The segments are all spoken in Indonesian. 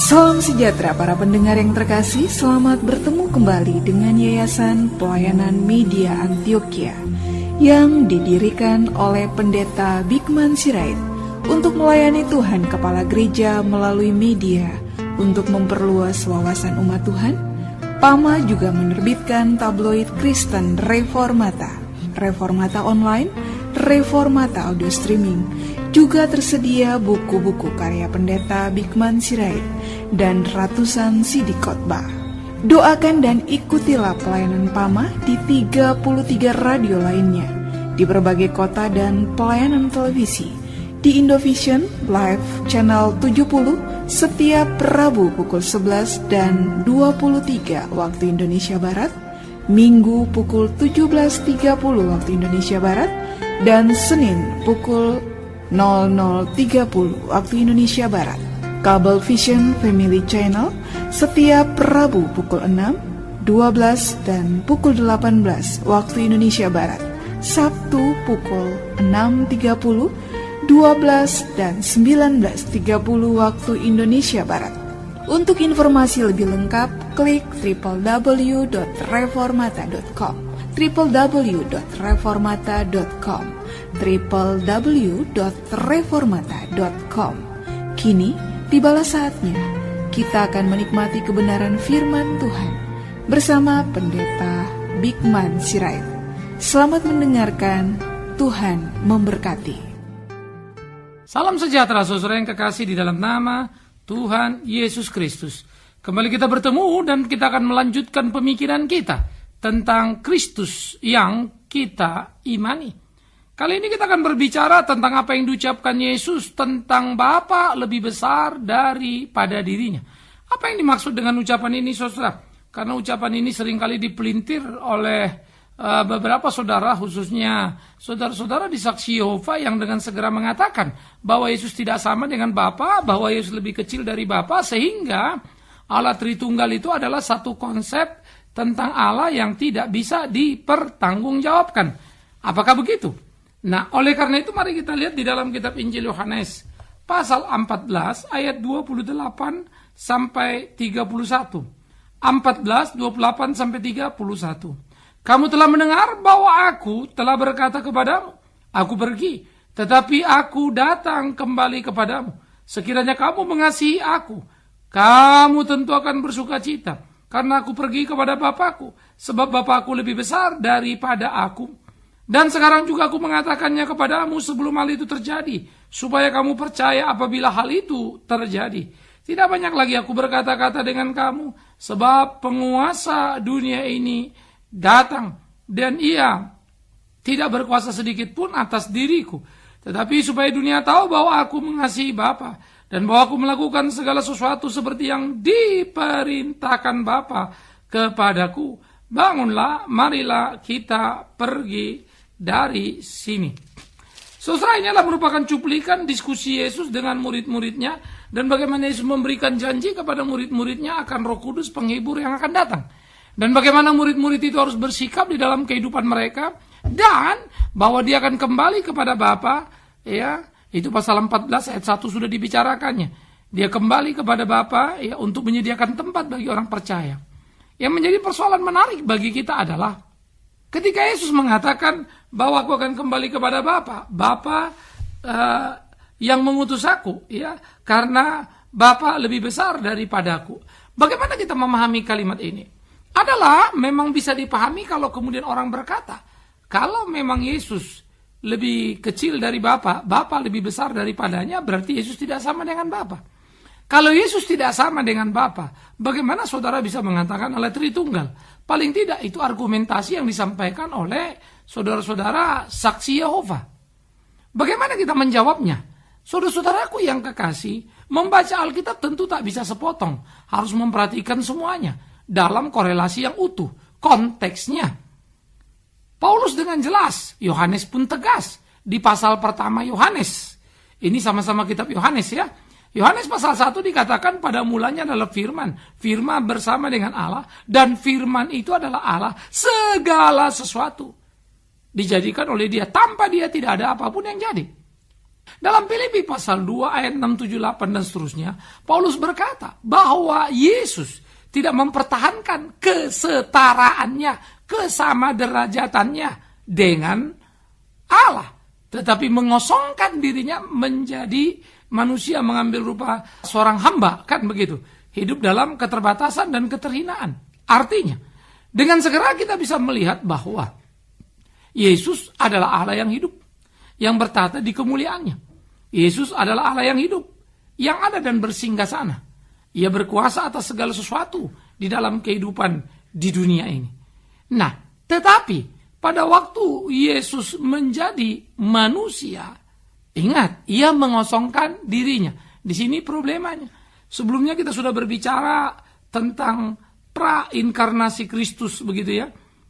Salam sejahtera para pendengar yang terkasih, selamat bertemu kembali dengan Yayasan Pelayanan Media Antioquia yang didirikan oleh Pendeta Bigman Sirait untuk melayani Tuhan Kepala Gereja melalui media untuk memperluas wawasan umat Tuhan. PAMA juga menerbitkan tabloid Kristen Reformata, Reformata Online, Reformata Audio Streaming. Juga tersedia buku-buku karya Pendeta Bigman Sirait dan ratusan CD khotbah. Doakan dan ikutilah pelayanan PAMA di 33 radio lainnya di berbagai kota dan pelayanan televisi di Indovision Live Channel 70 setiap Rabu pukul 11 dan 23 waktu Indonesia Barat, Minggu pukul 17.30 waktu Indonesia Barat, dan Senin pukul 00.30 waktu Indonesia Barat. Kabel Vision Family Channel setiap Rabu pukul 6, 12, dan pukul 18 waktu Indonesia Barat. Sabtu pukul 6.30, 12, dan 19.30 waktu Indonesia Barat. Untuk informasi lebih lengkap, klik www.reformata.com, www.reformata.com, www.reformata.com. Kini tibalah saatnya kita akan menikmati kebenaran firman Tuhan bersama Pendeta Bigman Sirait. Selamat mendengarkan, Tuhan memberkati. Salam sejahtera saudara yang kekasih di dalam nama Tuhan Yesus Kristus. Kembali kita bertemu dan kita akan melanjutkan pemikiran kita tentang Kristus yang kita imani. Kali ini kita akan berbicara tentang apa yang diucapkan Yesus tentang Bapa lebih besar daripada dirinya. Apa yang dimaksud dengan ucapan ini, saudara? Karena ucapan ini seringkali dipelintir oleh beberapa saudara, khususnya saudara-saudara di Saksi Yehova yang dengan segera mengatakan bahwa Yesus tidak sama dengan Bapa, bahwa Yesus lebih kecil dari Bapa, sehingga Allah Tritunggal itu adalah satu konsep tentang Allah yang tidak bisa dipertanggungjawabkan. Apakah begitu? Nah, oleh karena itu mari kita lihat di dalam kitab Injil Yohanes pasal 14 ayat 28 sampai 31. 14, 28 sampai 31. Kamu telah mendengar bahwa aku telah berkata kepadamu, aku pergi, tetapi aku datang kembali kepadamu. Sekiranya kamu mengasihi aku, kamu tentu akan bersuka cita, karena aku pergi kepada Bapakku, sebab Bapakku lebih besar daripada aku. Dan sekarang juga aku mengatakannya kepadamu sebelum hal itu terjadi, supaya kamu percaya apabila hal itu terjadi. Tidak banyak lagi aku berkata-kata dengan kamu, sebab penguasa dunia ini datang, dan ia tidak berkuasa sedikit pun atas diriku. Tetapi supaya dunia tahu bahwa aku mengasihi Bapa, dan bahwa aku melakukan segala sesuatu seperti yang diperintahkan Bapa kepadaku. Bangunlah, marilah kita pergi dari sini. Saudara, ini adalah merupakan cuplikan diskusi Yesus dengan murid-muridnya, dan bagaimana Yesus memberikan janji kepada murid-muridnya akan Roh Kudus penghibur yang akan datang, dan bagaimana murid-murid itu harus bersikap di dalam kehidupan mereka, dan bahwa dia akan kembali kepada Bapa. Ya, itu pasal 14 ayat 1 sudah dibicarakannya. Dia kembali kepada Bapa, ya, untuk menyediakan tempat bagi orang percaya. Yang menjadi persoalan menarik bagi kita adalah ketika Yesus mengatakan bahwa aku akan kembali kepada Bapa yang mengutus aku, ya, karena Bapa lebih besar daripada aku. Bagaimana kita memahami kalimat ini? Adalah memang bisa dipahami kalau kemudian orang berkata, kalau memang Yesus lebih kecil dari Bapa lebih besar daripadanya, berarti Yesus tidak sama dengan Bapa. Kalau Yesus tidak sama dengan Bapa, bagaimana saudara bisa mengatakan Allah Tritunggal? Paling tidak itu argumentasi yang disampaikan oleh saudara-saudara Saksi Yehova. Bagaimana kita menjawabnya? Saudara-saudaraku yang kekasih, membaca Alkitab tentu tak bisa sepotong, harus memperhatikan semuanya dalam korelasi yang utuh, konteksnya. Paulus dengan jelas, Yohanes pun tegas di pasal pertama Yohanes. Ini sama-sama kitab Yohanes, ya. Yohanes pasal 1 dikatakan pada mulanya adalah firman. Firman bersama dengan Allah, dan firman itu adalah Allah. Segala sesuatu dijadikan oleh dia. Tanpa dia tidak ada apapun yang jadi. Dalam Filipi pasal 2 ayat 6, 7, 8 dan seterusnya, Paulus berkata bahwa Yesus tidak mempertahankan kesetaraannya, kesama derajatannya dengan Allah, tetapi mengosongkan dirinya menjadi manusia, mengambil rupa seorang hamba, kan begitu. Hidup dalam keterbatasan dan keterhinaan. Artinya, dengan segera kita bisa melihat bahwa Yesus adalah Allah yang hidup, yang bertata di kemuliaannya. Yesus adalah Allah yang hidup, yang ada dan bersinggah sana. Ia berkuasa atas segala sesuatu di dalam kehidupan di dunia ini. Nah, tetapi pada waktu Yesus menjadi manusia, ingat, ia mengosongkan dirinya. Di sini problemanya. Sebelumnya kita sudah berbicara tentang pra-inkarnasi Kristus, begitu ya.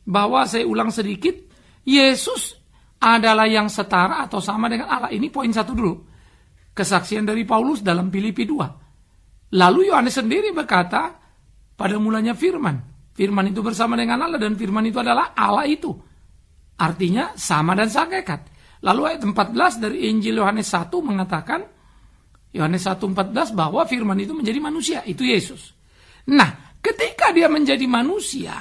Bahwa saya ulang sedikit, Yesus adalah yang setara atau sama dengan Allah. Ini poin 1 dulu. Kesaksian dari Paulus dalam Filipi 2. Lalu Yohanes sendiri berkata, pada mulanya firman. Firman itu bersama dengan Allah dan firman itu adalah Allah itu. Artinya sama dan sehakikat. Lalu ayat 14 dari Injil Yohanes 1 mengatakan, Yohanes 1:14, bahwa firman itu menjadi manusia, itu Yesus. Nah, ketika dia menjadi manusia,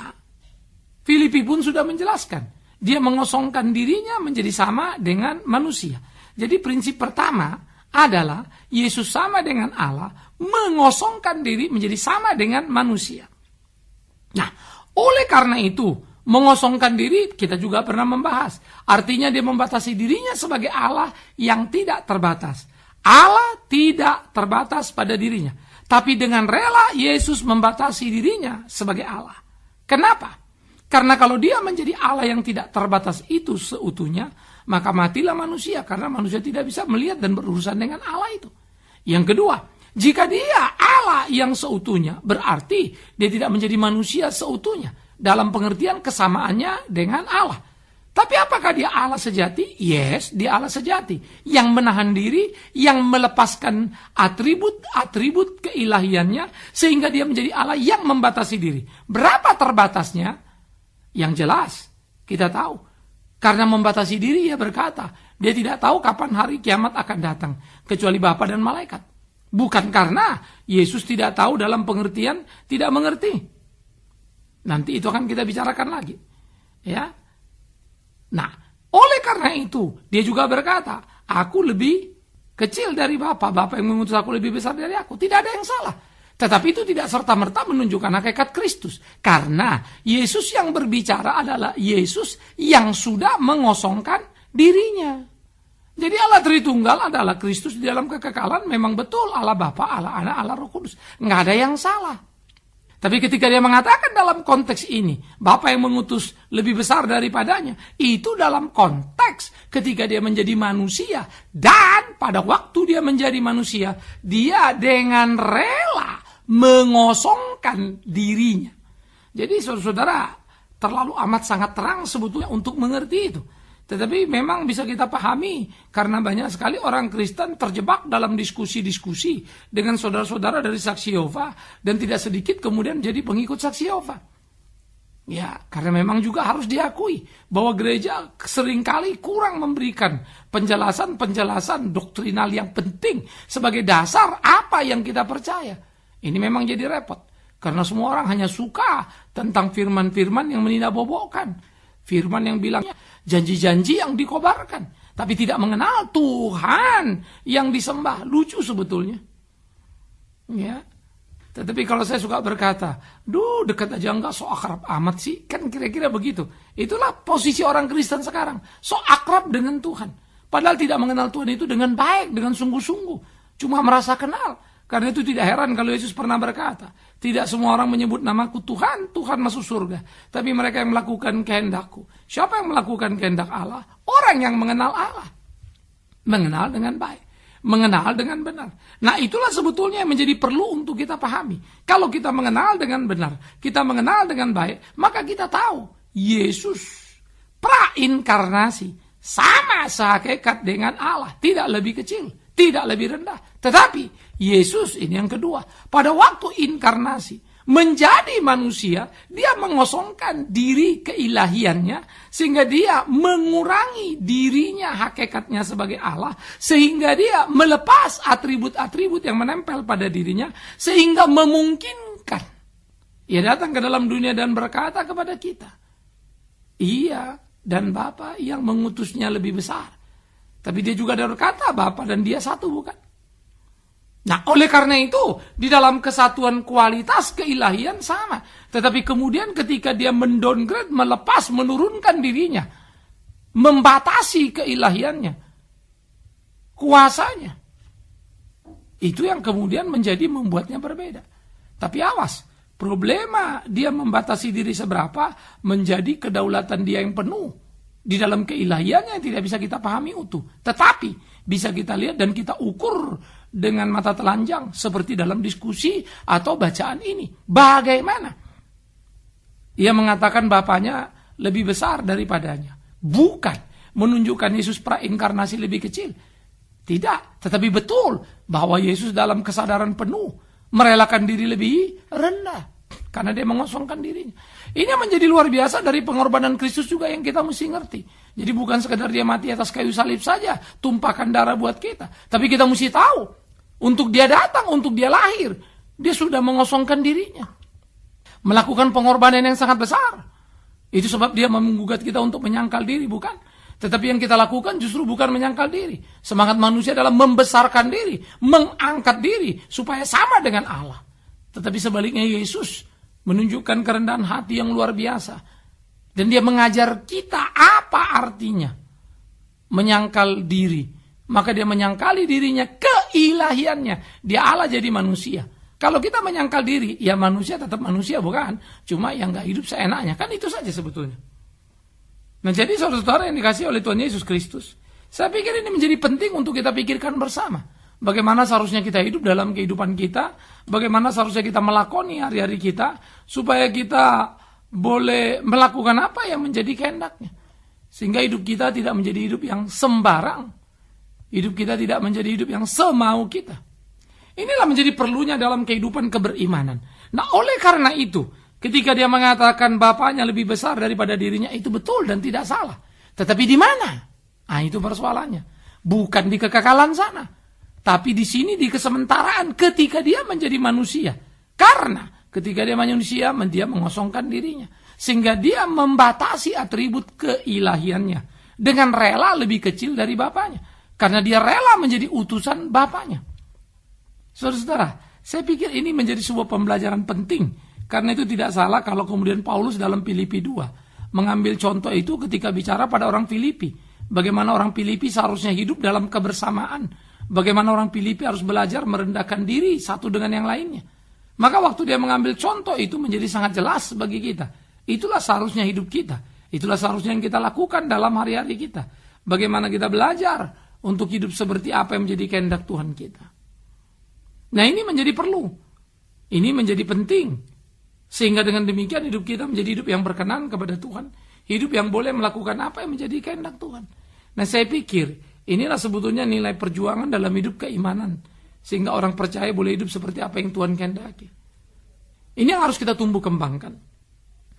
Filipi pun sudah menjelaskan, dia mengosongkan dirinya menjadi sama dengan manusia. Jadi prinsip pertama adalah Yesus sama dengan Allah, mengosongkan diri menjadi sama dengan manusia. Nah, oleh karena itu, mengosongkan diri kita juga pernah membahas. Artinya dia membatasi dirinya sebagai Allah yang tidak terbatas. Allah tidak terbatas pada dirinya. Tapi dengan rela Yesus membatasi dirinya sebagai Allah. Kenapa? Karena kalau dia menjadi Allah yang tidak terbatas itu seutuhnya, maka matilah manusia. Karena manusia tidak bisa melihat dan berurusan dengan Allah itu. Yang kedua, jika dia Allah yang seutuhnya, berarti dia tidak menjadi manusia seutuhnya. Dalam pengertian kesamaannya dengan Allah. Tapi apakah dia Allah sejati? Yes, dia Allah sejati. Yang menahan diri, yang melepaskan atribut keilahiannya, sehingga dia menjadi Allah yang membatasi diri. Berapa terbatasnya? Yang jelas, kita tahu. Karena membatasi diri, ia berkata, dia tidak tahu kapan hari kiamat akan datang, kecuali Bapa dan malaikat. Bukan karena Yesus tidak tahu dalam pengertian tidak mengerti. Nanti itu akan kita bicarakan lagi. Ya. Nah, oleh karena itu, dia juga berkata, aku lebih kecil dari Bapa. Bapa yang mengutus aku lebih besar dari aku. Tidak ada yang salah. Tetapi itu tidak serta-merta menunjukkan hakikat Kristus. Karena Yesus yang berbicara adalah Yesus yang sudah mengosongkan dirinya. Jadi Allah Tritunggal adalah Kristus di dalam kekekalan. Memang betul Allah Bapa, Allah Anak, Allah Roh Kudus. Nggak ada yang salah. Tapi ketika dia mengatakan dalam konteks ini, Bapa yang mengutus lebih besar daripadanya, itu dalam konteks ketika dia menjadi manusia. Dan pada waktu dia menjadi manusia, dia dengan rela mengosongkan dirinya. Jadi saudara-saudara, terlalu amat sangat terang sebetulnya untuk mengerti itu. Tetapi memang bisa kita pahami karena banyak sekali orang Kristen terjebak dalam diskusi-diskusi dengan saudara-saudara dari Saksi Yehova dan tidak sedikit kemudian jadi pengikut Saksi Yehova. Ya, karena memang juga harus diakui bahwa gereja seringkali kurang memberikan penjelasan-penjelasan doktrinal yang penting sebagai dasar apa yang kita percaya. Ini memang jadi repot karena semua orang hanya suka tentang firman-firman yang menindakbobokkan. Firman yang bilang janji-janji yang dikobarkan, tapi tidak mengenal Tuhan yang disembah. Lucu sebetulnya. Ya. Tetapi kalau saya suka berkata, dekat aja enggak, so akrab amat sih. Kan kira-kira begitu. Itulah posisi orang Kristen sekarang. So akrab dengan Tuhan. Padahal tidak mengenal Tuhan itu dengan baik, dengan sungguh-sungguh. Cuma merasa kenal. Karena itu tidak heran kalau Yesus pernah berkata, tidak semua orang menyebut namaku Tuhan, Tuhan masuk surga. Tapi mereka yang melakukan kehendakku. Siapa yang melakukan kehendak Allah? Orang yang mengenal Allah. Mengenal dengan baik. Mengenal dengan benar. Nah, itulah sebetulnya yang menjadi perlu untuk kita pahami. Kalau kita mengenal dengan benar, kita mengenal dengan baik, maka kita tahu Yesus prainkarnasi sama sehakikat dengan Allah, tidak lebih kecil, tidak lebih rendah. Tetapi Yesus ini yang kedua, pada waktu inkarnasi menjadi manusia, dia mengosongkan diri keilahiannya, sehingga dia mengurangi dirinya hakikatnya sebagai Allah, sehingga dia melepas atribut-atribut yang menempel pada dirinya, sehingga memungkinkan ia datang ke dalam dunia dan berkata kepada kita, Ia dan Bapa yang mengutusnya lebih besar. Tapi dia juga berkata Bapa dan dia satu, bukan? Nah, oleh karena itu, di dalam kesatuan kualitas keilahian sama. Tetapi kemudian ketika dia mendowngrade, melepas, menurunkan dirinya, membatasi keilahiannya, kuasanya, itu yang kemudian menjadi membuatnya berbeda. Tapi awas, problema dia membatasi diri seberapa menjadi kedaulatan dia yang penuh. Di dalam keilahiannya tidak bisa kita pahami utuh. Tetapi bisa kita lihat dan kita ukur dengan mata telanjang seperti dalam diskusi atau bacaan ini. Bagaimana? Ia mengatakan Bapaknya lebih besar daripadanya. Bukan menunjukkan Yesus prainkarnasi lebih kecil. Tidak, tetapi betul bahwa Yesus dalam kesadaran penuh merelakan diri lebih rendah. Karena dia mengosongkan dirinya. Ini menjadi luar biasa dari pengorbanan Kristus juga yang kita mesti ngerti. Jadi bukan sekedar dia mati atas kayu salib saja, tumpahkan darah buat kita. Tapi kita mesti tahu, untuk dia datang, untuk dia lahir, dia sudah mengosongkan dirinya. Melakukan pengorbanan yang sangat besar. Itu sebab dia menggugat kita untuk menyangkal diri, bukan? Tetapi yang kita lakukan justru bukan menyangkal diri. Semangat manusia adalah membesarkan diri, mengangkat diri, supaya sama dengan Allah. Tetapi sebaliknya Yesus menunjukkan kerendahan hati yang luar biasa. Dan dia mengajar kita apa artinya menyangkal diri. Maka dia menyangkali dirinya keilahiannya. Dia Allah jadi manusia. Kalau kita menyangkal diri, ya manusia tetap manusia, bukan? Cuma yang gak hidup seenaknya. Kan itu saja sebetulnya. Nah, jadi saudara-saudara yang dikasih oleh Tuhan Yesus Kristus, saya pikir ini menjadi penting untuk kita pikirkan bersama. Bagaimana seharusnya kita hidup dalam kehidupan kita, bagaimana seharusnya kita melakoni hari-hari kita, supaya kita boleh melakukan apa yang menjadi kehendaknya. Sehingga hidup kita tidak menjadi hidup yang sembarang. Hidup kita tidak menjadi hidup yang semau kita. Inilah menjadi perlunya dalam kehidupan keberimanan. Nah, oleh karena itu, ketika dia mengatakan Bapaknya lebih besar daripada dirinya, itu betul dan tidak salah. Tetapi di mana? Ah, itu persoalannya. Bukan di kekekalan sana. Tapi di sini di kesementaraan ketika dia menjadi manusia. Karena ketika dia manusia, dia mengosongkan dirinya. Sehingga dia membatasi atribut keilahiannya. Dengan rela lebih kecil dari Bapaknya. Karena dia rela menjadi utusan Bapaknya. Saudara-saudara, saya pikir ini menjadi sebuah pembelajaran penting. Karena itu tidak salah kalau kemudian Paulus dalam Filipi 2 mengambil contoh itu ketika bicara pada orang Filipi. Bagaimana orang Filipi seharusnya hidup dalam kebersamaan. Bagaimana orang Filipi harus belajar merendahkan diri satu dengan yang lainnya. Maka waktu dia mengambil contoh itu menjadi sangat jelas bagi kita. Itulah seharusnya hidup kita. Itulah seharusnya yang kita lakukan dalam hari-hari kita. Bagaimana kita belajar untuk hidup seperti apa yang menjadi kehendak Tuhan kita. Nah, ini menjadi perlu. Ini menjadi penting. Sehingga dengan demikian hidup kita menjadi hidup yang berkenan kepada Tuhan. Hidup yang boleh melakukan apa yang menjadi kehendak Tuhan. Nah, saya pikir inilah sebetulnya nilai perjuangan dalam hidup keimanan. Sehingga orang percaya boleh hidup seperti apa yang Tuhan kehendaki. Ini yang harus kita tumbuh kembangkan.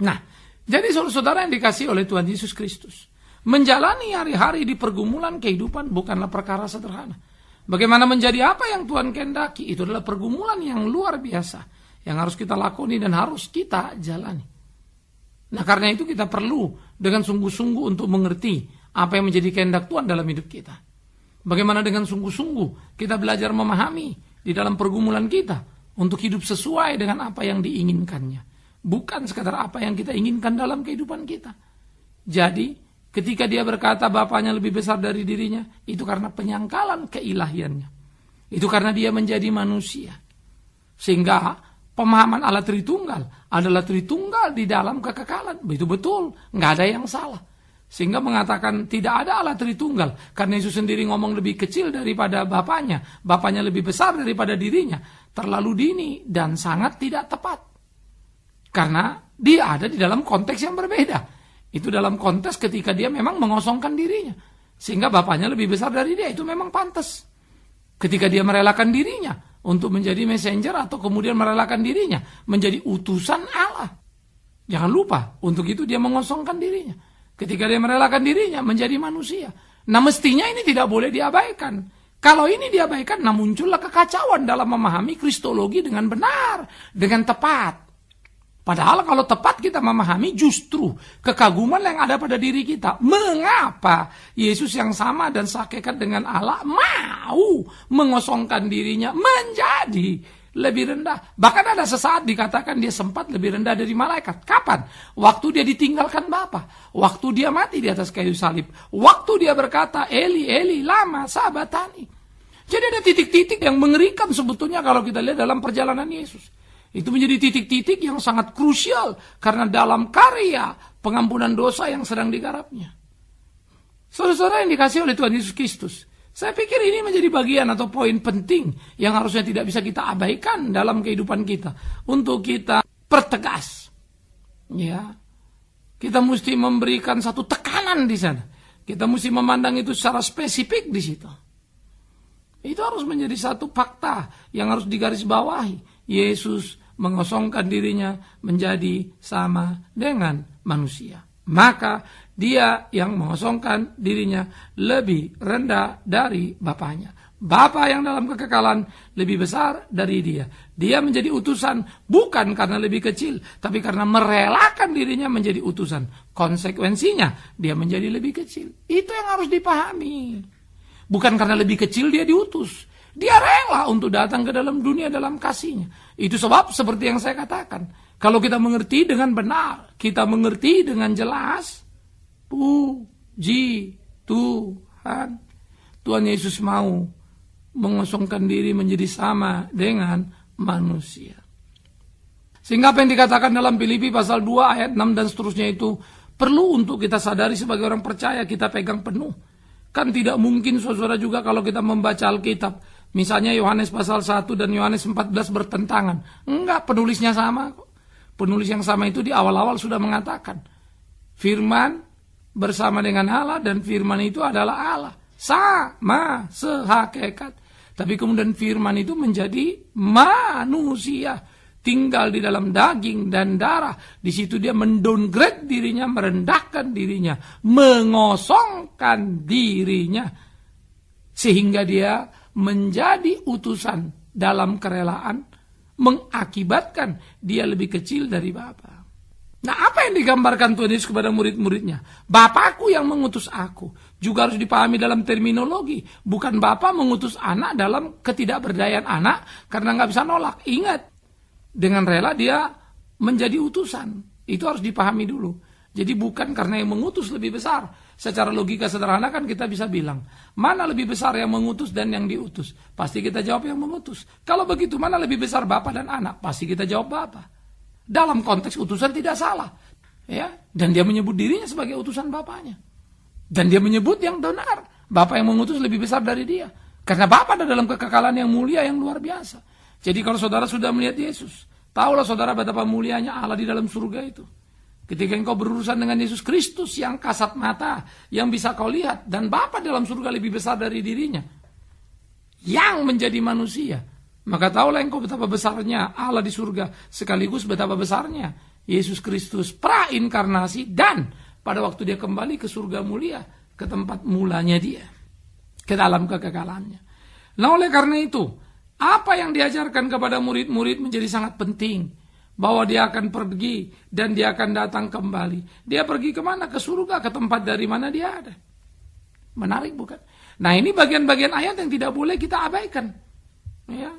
Nah, jadi saudara-saudara yang dikasihi oleh Tuhan Yesus Kristus, menjalani hari-hari di pergumulan kehidupan bukanlah perkara sederhana. Bagaimana menjadi apa yang Tuhan kehendaki, itu adalah pergumulan yang luar biasa. Yang harus kita lakoni dan harus kita jalani. Nah, karena itu kita perlu dengan sungguh-sungguh untuk mengerti apa yang menjadi kehendak Tuhan dalam hidup kita. Bagaimana dengan sungguh-sungguh kita belajar memahami di dalam pergumulan kita untuk hidup sesuai dengan apa yang diinginkannya. Bukan sekadar apa yang kita inginkan dalam kehidupan kita. Jadi, ketika dia berkata Bapaknya lebih besar dari dirinya, itu karena penyangkalan keilahiannya. Itu karena dia menjadi manusia. Sehingga pemahaman Allah Tritunggal adalah Tritunggal di dalam kekekalan. Itu betul, nggak ada yang salah. Sehingga mengatakan tidak ada Allah Tritunggal. Karena Yesus sendiri ngomong lebih kecil daripada Bapaknya. Bapaknya lebih besar daripada dirinya. Terlalu dini dan sangat tidak tepat. Karena dia ada di dalam konteks yang berbeda. Itu dalam konteks ketika dia memang mengosongkan dirinya. Sehingga Bapaknya lebih besar dari dia. Itu memang pantas. Ketika dia merelakan dirinya untuk menjadi messenger atau kemudian merelakan dirinya menjadi utusan Allah. Jangan lupa, untuk itu dia mengosongkan dirinya. Ketika dia merelakan dirinya menjadi manusia. Nah, mestinya ini tidak boleh diabaikan. Kalau ini diabaikan, nah muncullah kekacauan dalam memahami kristologi dengan benar, dengan tepat. Padahal kalau tepat kita memahami justru kekaguman yang ada pada diri kita. Mengapa Yesus yang sama dan sehakikat dengan Allah mau mengosongkan dirinya menjadi lebih rendah. Bahkan ada sesaat dikatakan dia sempat lebih rendah dari malaikat. Kapan? Waktu dia ditinggalkan Bapa. Waktu dia mati di atas kayu salib. Waktu dia berkata, Eli, Eli, lama sabatani. Jadi ada titik-titik yang mengerikan sebetulnya kalau kita lihat dalam perjalanan Yesus. Itu menjadi titik-titik yang sangat krusial karena dalam karya pengampunan dosa yang sedang digarapnya. Saudara-saudara yang dikasihi oleh Tuhan Yesus Kristus, saya pikir ini menjadi bagian atau poin penting yang harusnya tidak bisa kita abaikan dalam kehidupan kita untuk kita pertegas. Ya, kita mesti memberikan satu tekanan di sana. Kita mesti memandang itu secara spesifik di situ. Itu harus menjadi satu fakta yang harus digarisbawahi. Yesus mengosongkan dirinya menjadi sama dengan manusia. Maka dia yang mengosongkan dirinya lebih rendah dari Bapaknya. Bapa yang dalam kekekalan lebih besar dari dia. Dia menjadi utusan bukan karena lebih kecil, tapi karena merelakan dirinya menjadi utusan. Konsekuensinya dia menjadi lebih kecil. Itu yang harus dipahami. Bukan karena lebih kecil dia diutus. Dia rela untuk datang ke dalam dunia dalam kasihnya. Itu sebab seperti yang saya katakan. Kalau kita mengerti dengan benar, kita mengerti dengan jelas, puji Tuhan. Tuhan Yesus mau mengosongkan diri menjadi sama dengan manusia. Sehingga apa yang dikatakan dalam Filipi pasal 2 ayat 6 dan seterusnya itu perlu untuk kita sadari sebagai orang percaya, kita pegang penuh. Kan tidak mungkin saudara juga kalau kita membaca Alkitab, misalnya Yohanes pasal 1 dan Yohanes 14 bertentangan. Enggak, penulisnya sama kok. Penulis yang sama itu di awal-awal sudah mengatakan, firman bersama dengan Allah dan firman itu adalah Allah. Sama sehakikat. Tapi kemudian firman itu menjadi manusia. Tinggal di dalam daging dan darah. Di situ dia mendowngrade dirinya, merendahkan dirinya, mengosongkan dirinya. Sehingga dia menjadi utusan dalam kerelaan, mengakibatkan dia lebih kecil dari Bapa. Nah, apa yang digambarkan Tuhan Yesus kepada murid-muridnya? Bapakku yang mengutus aku. Juga harus dipahami dalam terminologi. Bukan Bapa mengutus anak dalam ketidakberdayaan anak karena nggak bisa nolak. Ingat, dengan rela dia menjadi utusan. Itu harus dipahami dulu. Jadi bukan karena yang mengutus lebih besar. Secara logika sederhana kan kita bisa bilang, mana lebih besar yang mengutus dan yang diutus? Pasti kita jawab yang mengutus. Kalau begitu, mana lebih besar Bapa dan anak? Pasti kita jawab Bapa. Dalam konteks utusan tidak salah. Ya, dan dia menyebut dirinya sebagai utusan Bapaknya. Dan dia menyebut yang benar. Bapa yang mengutus lebih besar dari dia. Karena Bapa ada dalam kekekalan yang mulia, yang luar biasa. Jadi kalau saudara sudah melihat Yesus, tahulah saudara betapa mulianya Allah di dalam surga itu. Ketika engkau berurusan dengan Yesus Kristus yang kasat mata, yang bisa kau lihat, dan Bapa dalam surga lebih besar dari dirinya, yang menjadi manusia, maka tahulah engkau betapa besarnya Allah di surga, sekaligus betapa besarnya Yesus Kristus prainkarnasi, dan pada waktu dia kembali ke surga mulia, ke tempat mulanya dia, ke dalam kekekalannya. Nah, oleh karena itu, apa yang diajarkan kepada murid-murid menjadi sangat penting. Bahwa dia akan pergi dan dia akan datang kembali. Dia pergi kemana? Ke surga, ke tempat dari mana dia ada. Menarik bukan? Nah, ini bagian-bagian ayat yang tidak boleh kita abaikan. Ya.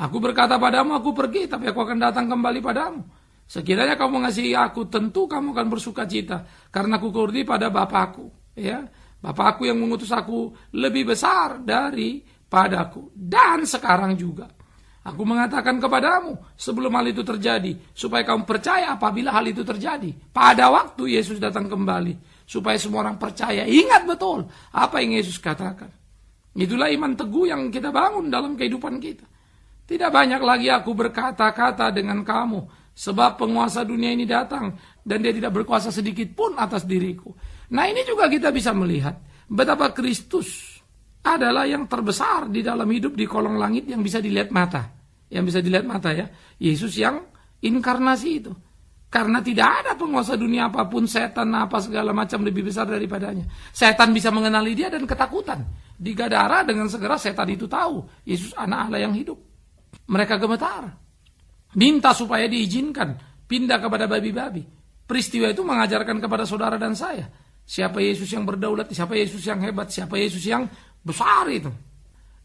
Aku berkata padamu, aku pergi, tapi aku akan datang kembali padamu. Sekiranya kamu mengasihi aku, tentu kamu akan bersuka cita. Karena aku kurdi pada Bapakku. Ya. Bapakku yang mengutus aku lebih besar daripadaku. Dan sekarang juga. Aku mengatakan kepadamu sebelum hal itu terjadi, supaya kamu percaya apabila hal itu terjadi. Pada waktu Yesus datang kembali, supaya semua orang percaya. Ingat betul apa yang Yesus katakan. Itulah iman teguh yang kita bangun dalam kehidupan kita. Tidak banyak lagi aku berkata-kata dengan kamu, sebab penguasa dunia ini datang, dan dia tidak berkuasa sedikit pun atas diriku. Nah, ini juga kita bisa melihat betapa Kristus adalah yang terbesar di dalam hidup di kolong langit yang bisa dilihat mata. Yang bisa dilihat mata ya. Yesus yang inkarnasi itu. Karena tidak ada penguasa dunia apapun, setan apa segala macam lebih besar daripadanya. Setan bisa mengenali dia dan ketakutan. Di Gadara dengan segera setan itu tahu Yesus anak Allah yang hidup. Mereka gemetar. Minta supaya diizinkan pindah kepada babi-babi. Peristiwa itu mengajarkan kepada saudara dan saya. Siapa Yesus yang berdaulat, siapa Yesus yang hebat, siapa Yesus yang besar itu.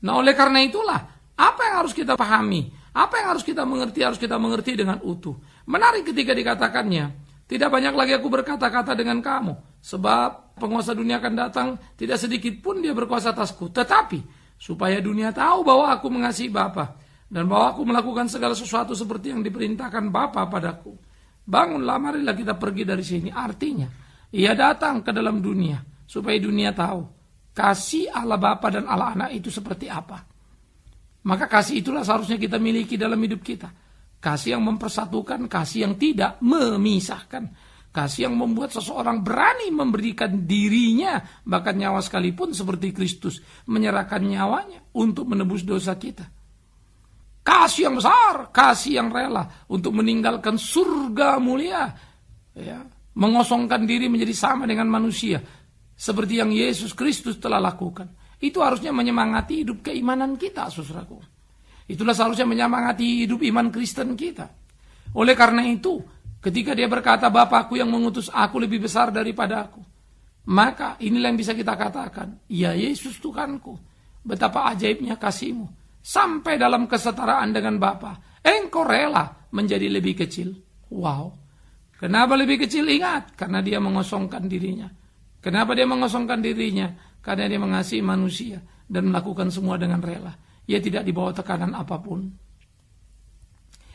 Nah oleh karena itulah, apa yang harus kita pahami? Apa yang harus kita mengerti dengan utuh. Menarik ketika dikatakannya, tidak banyak lagi aku berkata-kata dengan kamu, sebab penguasa dunia akan datang, tidak sedikit pun dia berkuasa atasku. Tetapi, supaya dunia tahu bahwa aku mengasihi Bapa, dan bahwa aku melakukan segala sesuatu seperti yang diperintahkan Bapa padaku. Bangunlah, marilah kita pergi dari sini. Artinya, ia datang ke dalam dunia, supaya dunia tahu, kasih Allah Bapa dan Allah Anak itu seperti apa. Maka kasih itulah seharusnya kita miliki dalam hidup kita. Kasih yang mempersatukan, kasih yang tidak memisahkan. Kasih yang membuat seseorang berani memberikan dirinya, bahkan nyawa sekalipun seperti Kristus menyerahkan nyawanya untuk menebus dosa kita. Kasih yang besar, kasih yang rela untuk meninggalkan surga mulia. Ya, mengosongkan diri menjadi sama dengan manusia. Seperti yang Yesus Kristus telah lakukan. Itu harusnya menyemangati hidup keimanan kita, saudaraku. Itulah seharusnya menyemangati hidup iman Kristen kita. Oleh karena itu, ketika dia berkata, Bapakku yang mengutus aku lebih besar daripada aku. Maka inilah yang bisa kita katakan, ya Yesus Tuhanku, betapa ajaibnya kasih-Mu. Sampai dalam kesetaraan dengan Bapa, Engkau rela menjadi lebih kecil. Wow. Kenapa lebih kecil? Ingat, karena dia mengosongkan dirinya. Kenapa dia mengosongkan dirinya? Karena dia mengasihi manusia dan melakukan semua dengan rela. Ia tidak dibawa tekanan apapun.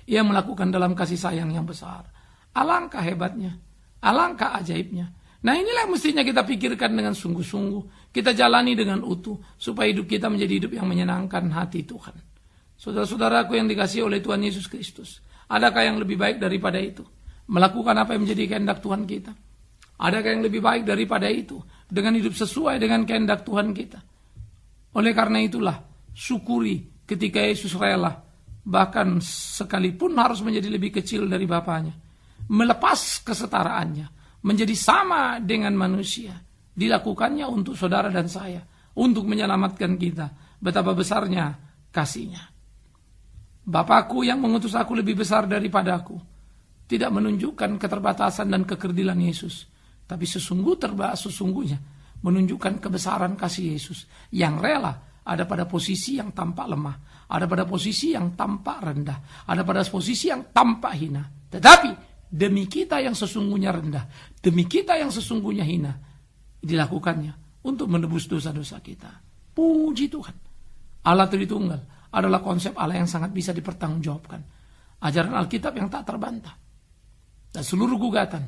Ia melakukan dalam kasih sayang yang besar. Alangkah hebatnya, alangkah ajaibnya. Nah inilah yang mestinya kita pikirkan dengan sungguh-sungguh. Kita jalani dengan utuh, supaya hidup kita menjadi hidup yang menyenangkan hati Tuhan. Saudara-saudaraku yang dikasihi oleh Tuhan Yesus Kristus, adakah yang lebih baik daripada itu? Melakukan apa yang menjadi kehendak Tuhan kita? Adakah yang lebih baik daripada itu? Dengan hidup sesuai dengan kehendak Tuhan kita. Oleh karena itulah, syukuri ketika Yesus rela, bahkan sekalipun harus menjadi lebih kecil dari Bapaknya, melepas kesetaraannya, menjadi sama dengan manusia. Dilakukannya untuk saudara dan saya, untuk menyelamatkan kita. Betapa besarnya kasih-Nya. Bapakku yang mengutus aku lebih besar daripada aku. Tidak menunjukkan keterbatasan dan kekerdilan Yesus, tapi sesungguhnya menunjukkan kebesaran kasih Yesus yang rela ada pada posisi yang tampak lemah, ada pada posisi yang tampak rendah, ada pada posisi yang tampak hina. Tetapi demi kita yang sesungguhnya rendah, demi kita yang sesungguhnya hina, dilakukannya untuk menebus dosa-dosa kita. Puji Tuhan. Allah Tritunggal adalah konsep Allah yang sangat bisa dipertanggungjawabkan. Ajaran Alkitab yang tak terbantah. Dan seluruh gugatan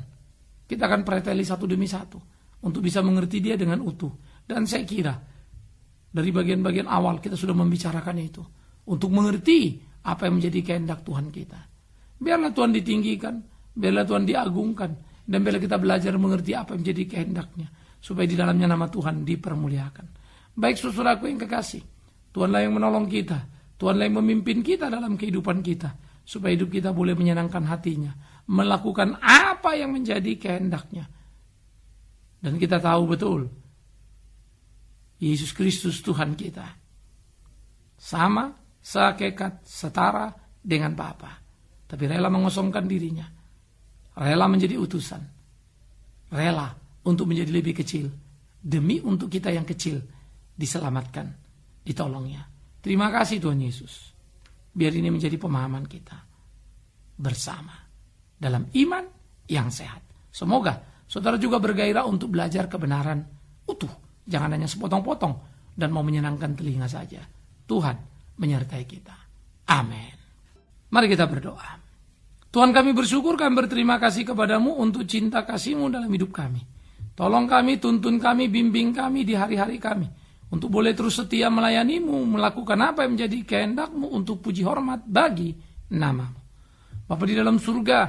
kita akan preteli satu demi satu untuk bisa mengerti dia dengan utuh. Dan saya kira dari bagian-bagian awal kita sudah membicarakan itu untuk mengerti apa yang menjadi kehendak Tuhan kita. Biarlah Tuhan ditinggikan, biarlah Tuhan diagungkan, dan biarlah kita belajar mengerti apa yang menjadi kehendaknya, supaya di dalamnya nama Tuhan dipermuliakan. Baik saudaraku yang kekasih, Tuhanlah yang menolong kita, Tuhanlah yang memimpin kita dalam kehidupan kita, supaya hidup kita boleh menyenangkan hatinya, melakukan apa yang menjadi kehendaknya. Dan kita tahu betul, Yesus Kristus Tuhan kita sama, sehakikat, setara dengan Bapa, tapi rela mengosongkan dirinya, rela menjadi utusan, rela untuk menjadi lebih kecil, demi untuk kita yang kecil diselamatkan, ditolongnya. Terima kasih Tuhan Yesus. Biar ini menjadi pemahaman kita bersama dalam iman yang sehat. Semoga saudara juga bergairah untuk belajar kebenaran utuh. Jangan hanya sepotong-potong dan mau menyenangkan telinga saja. Tuhan menyertai kita. Amin. Mari kita berdoa. Tuhan, kami bersyukur, kami berterima kasih kepadamu untuk cinta kasih-Mu dalam hidup kami. Tolong kami, tuntun kami, bimbing kami di hari-hari kami, untuk boleh terus setia melayani-Mu, melakukan apa yang menjadi kehendak-Mu untuk puji hormat bagi nama-Mu. Bapa di dalam surga,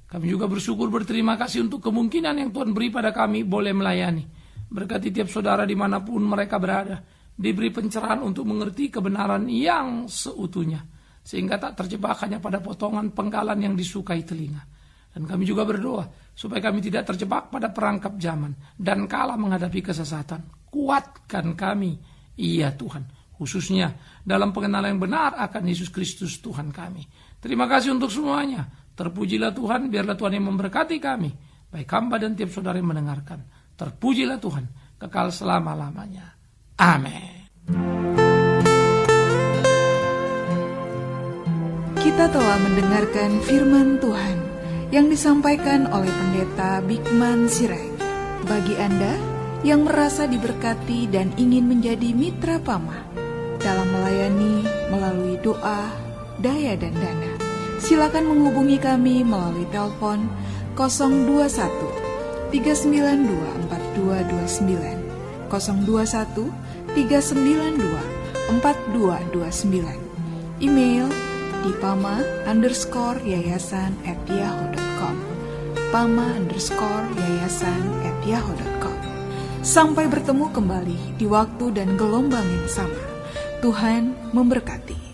kami juga bersyukur, berterima kasih untuk kemungkinan yang Tuhan beri pada kami boleh melayani. Berkati tiap saudara dimanapun mereka berada. diberi pencerahan untuk mengerti kebenaran yang seutuhnya, sehingga tak terjebak hanya pada potongan penggalan yang disukai telinga. Dan kami juga berdoa supaya kami tidak terjebak pada perangkap zaman dan kalah menghadapi kesesatan. Kuatkan kami, iya Tuhan, khususnya dalam pengenalan yang benar akan Yesus Kristus Tuhan kami. Terima kasih untuk semuanya. Terpujilah Tuhan, biarlah Tuhan yang memberkati kami, baik hamba dan tiap saudara yang mendengarkan. Terpujilah Tuhan, kekal selama-lamanya. Amin. Kita telah mendengarkan firman Tuhan yang disampaikan oleh Pendeta Bikman Sirait. Bagi Anda yang merasa diberkati dan ingin menjadi mitra Pama dalam melayani melalui doa, daya dan dana, silakan menghubungi kami melalui telepon 021 392 4229, 021 392 4229. Email di pama_yayasan@yahoo.com, pama_yayasan@yahoo.com. Sampai bertemu kembali di waktu dan gelombang yang sama. Tuhan memberkati.